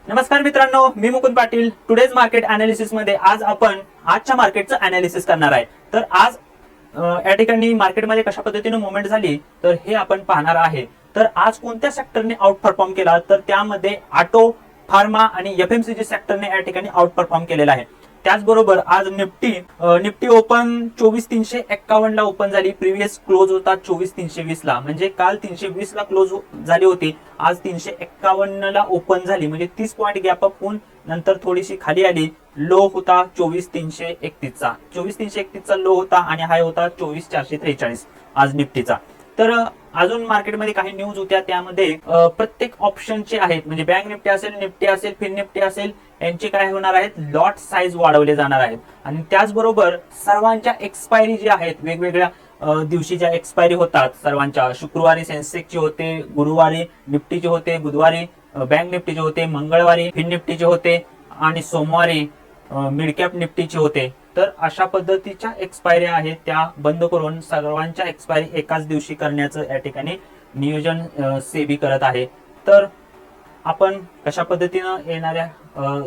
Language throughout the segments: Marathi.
नमस्कार मित्रांनो, मी Mukund Patil. Today's market analysis मध्ये आज आपण आजच्या मार्केटचं अनालिसिस करणार आहे. तर आज या ठिकाणी मार्केटमध्ये कशा पद्धतीने मुवमेंट झाली तर हे आपण पाहणार आहे. तर आज कोणत्या सेक्टरने आउट परफॉर्म केला तर त्यामध्ये ऑटो, फार्मा आणि एफएमसीजी सेक्टरने या ठिकाणी आउट परफॉर्म केलेला आहे. त्याचबरोबर आज निफ्टी ओपन 24,351 ला ओपन झाली. प्रिव्हियस क्लोज होता 24,320 ला, म्हणजे काल 320 ला क्लोज झाली होती, आज 351 ला ओपन झाली, म्हणजे 30 पॉईंट गॅप अप होऊन नंतर थोडीशी खाली आली. लो होता 24,331 चा, 24,331 चा लो होता आणि हाय होता 24,443 आज निफ्टीचा. तर अजून मार्केटमध्ये काही न्यूज होत्या, त्यामध्ये प्रत्येक ऑप्शनचे आहेत, म्हणजे बँक निफ्टी असेल, निफ्टी असेल, फिन निफ्टी असेल, यांचे काय होणार आहेत, लॉट साईज वाढवले जाणार आहेत. आणि त्याचबरोबर सर्वांच्या एक्सपायरी जे आहेत, वेगवेगळ्या दिवशीच्या एक्सपायरी होतात सर्वांच्या. शुक्रवारी सेन्सेक्सचे होते, गुरुवारी निफ्टीचे होते, बुधवारी बँक निफ्टीचे होते, मंगळवारी फिन निफ्टीचे होते आणि सोमवारी मिड कॅप निफ्टीचे होते. तर अशा पद्धतीच्या एक्सपायरी आहेत, त्या बंद करून सर्वांच्या एक्सपायरी एकाच दिवशी करण्याचं या ठिकाणी नियोजन सेबी करत आहे. तर आपण कशा पद्धतीनं येणाऱ्या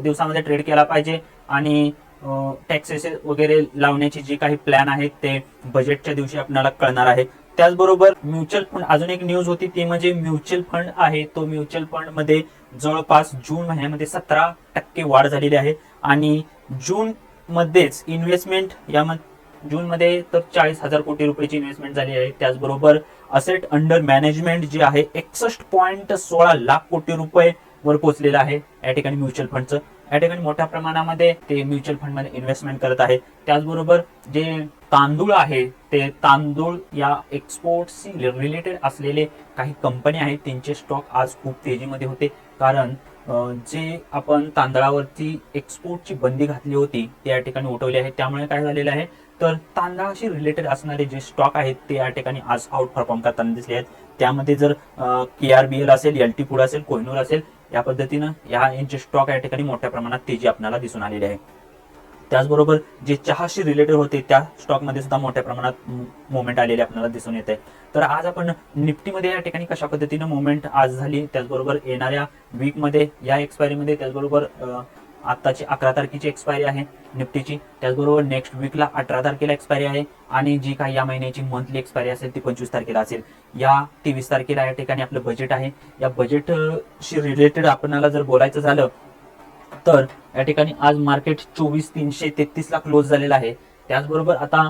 दिवसामध्ये ट्रेड केला पाहिजे आणि टॅक्सेस वगैरे लावण्याची जी काही प्लॅन आहेत ते बजेटच्या दिवशी आपल्याला कळणार आहे. त्याचबरोबर म्युच्युअल फंड, अजून एक न्यूज होती ती म्हणजे म्युच्युअल फंड आहे. तो म्युच्युअल फंड मध्ये जवळपास जून महिन्यामध्ये 17% वाढ झालेली आहे आणि जून मध्येच इन्व्हेस्टमेंट जून मध्ये तर 40,000 कोटी रुपयाची इन्व्हेस्टमेंट झाली आहे. त्याचबरोबर असेट अंडर मॅनेजमेंट जे आहे 61.16 लाख कोटी रुपये वर पोहोचलेलं आहे या ठिकाणी म्युच्युअल फंडचं. या ठिकाणी मोठ्या प्रमाणामध्ये ते म्युच्युअल फंड मध्ये इन्व्हेस्टमेंट करत आहे. त्याचबरोबर जे तांदूळ आहे, ते तांदूळ या एक्सपोर्टशी रिलेटेड असलेले काही कंपनी आहेत, त्यांचे स्टॉक आज खूप तेजीमध्ये होते. कारण जे आपण तांदळावरती एक्सपोर्टची बंदी घातली होती ते या ठिकाणी उठवली आहे. त्यामुळे काय झालेलं आहे तर तांदळाशी रिलेटेड असणारे जे स्टॉक आहेत ते या ठिकाणी आज आउट परफॉर्म करताना दिसले आहेत. त्यामध्ये जर KRBL असेल, LT फूड असेल, कोहिनूर असेल, या पद्धतीनं यांचे स्टॉक या ठिकाणी मोठ्या प्रमाणात तेजी आपल्याला दिसून आलेली आहे. त्याचबरोबर जे चहाशी रिलेटेड होते त्या स्टॉक मध्ये सुद्धा मोठ्या प्रमाणात मुवमेंट आलेले आपल्याला दिसून येते. तर आज आपण निफ्टीमध्ये या ठिकाणी कशा पद्धतीने मुवमेंट आज झाली, त्याचबरोबर येणाऱ्या वीक मध्ये या एक्सपायरी मध्ये, त्याचबरोबर आताची 11 तारखेची एक्सपायरी आहे निफ्टीची, त्याचबरोबर नेक्स्ट वीकला 18 तारखेला एक्सपायरी आहे आणि जी काही या महिन्याची मंथली एक्सपायरी असेल ती 25 तारखेला असेल. या 23 तारखेला या ठिकाणी आपलं बजेट आहे. या बजेटशी रिलेटेड आपल्याला जर बोलायचं झालं तर या ठिकाणी आज मार्केट 24,333 ला क्लोज झालेला आहे. त्याचबरोबर आता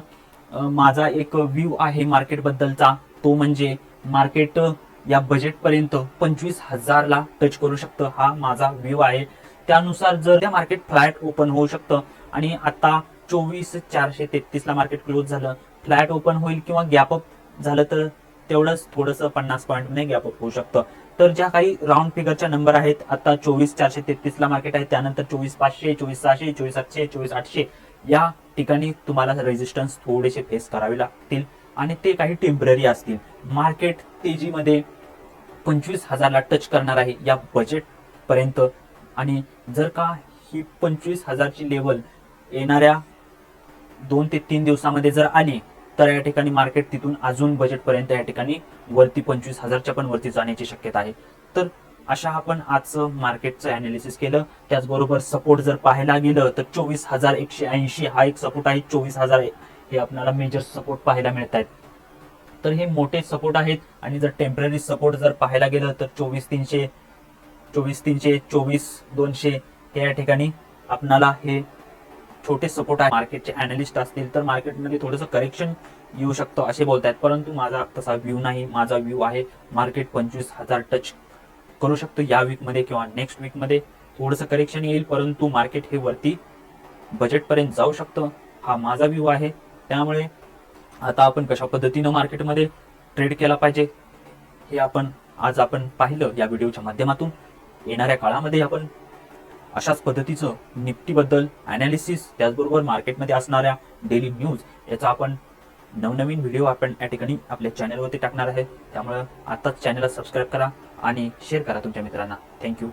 माझा एक व्ह्यू आहे मार्केट बद्दलचा, तो म्हणजे मार्केट या बजेट पर्यंत 25,000 ला टच करू शकतं, हा माझा व्ह्यू आहे. त्यानुसार जर त्या मार्केट फ्लॅट ओपन होऊ शकतं आणि आता 24,433 ला मार्केट क्लोज झालं, फ्लॅट ओपन होईल किंवा गॅप अप झालं तर तेवढंच थोडंसं 50 पॉईंटने गॅप अप होऊ शकतं. तर ज्या काही राऊंड फिगरच्या नंबर आहेत, आता 24,433 ला मार्केट आहे, त्यानंतर 24,500, 24,600, 24,700, 24,800 या ठिकाणी तुम्हाला रेजिस्टन्स थोडेसे फेस करावे लागतील आणि ते काही टेम्पररी असतील. मार्केट तेजीमध्ये 25,000 ला टच करणार आहे या बजेट पर्यंत आणि जर का ही 25,000 ची लेवल येणाऱ्या 2 ते 3 दिवसामध्ये जर आली तर या ठिकाणी मार्केट तिथून अजून बजेट पर्यंत या ठिकाणी वरती 25,000 च्या पण वरती जाण्याची शक्यता आहे. तर अशा आपण आजचं मार्केटचं अनालिसिस केलं. त्याचबरोबर सपोर्ट जर पाहायला गेलं तर 24,180 हा एक सपोर्ट आहे. 24,000 हे आपल्याला मेजर सपोर्ट पाहायला मिळत आहेत. तर हे मोठे सपोर्ट आहेत आणि जर टेम्पररी सपोर्ट जर पाहायला गेलं तर 24,300, 24,200 हे या ठिकाणी आपल्याला हे छोटे सपोर्ट आहे. मार्केटचे अनालिस्ट असतील तर मार्केटमध्ये थोडंसं करेक्शन येऊ शकतं असे बोलतायत, परंतु माझा तसा व्ह्यू नाही. माझा व्ह्यू आहे मार्केट 25,000 टच करू शकतो या वीक मध्ये किंवा नेक्स्ट वीक मध्ये. थोडंसं करेक्शन येईल परंतु मार्केट हे वरती बजेट पर्यंत जाऊ शकतं, हा माझा व्ह्यू आहे. त्यामुळे आता आपण कशा पद्धतीनं मार्केटमध्ये ट्रेड केला पाहिजे हे आज आपण पाहिलं या व्हिडिओच्या माध्यमातून. येणाऱ्या काळामध्ये आपण अशाच पद्धतीचं निफ्टी बद्दल अनालिसिस, त्याचबरोबर मार्केटमध्ये असणाऱ्या डेली न्यूज याचा आपण नवनवीन व्हिडिओ आपण या ठिकाणी आपल्या चॅनलवरती टाकणार आहे. त्यामुळे आताच चॅनलला सबस्क्राईब करा आणि शेअर करा तुमच्या मित्रांना. थँक्यू.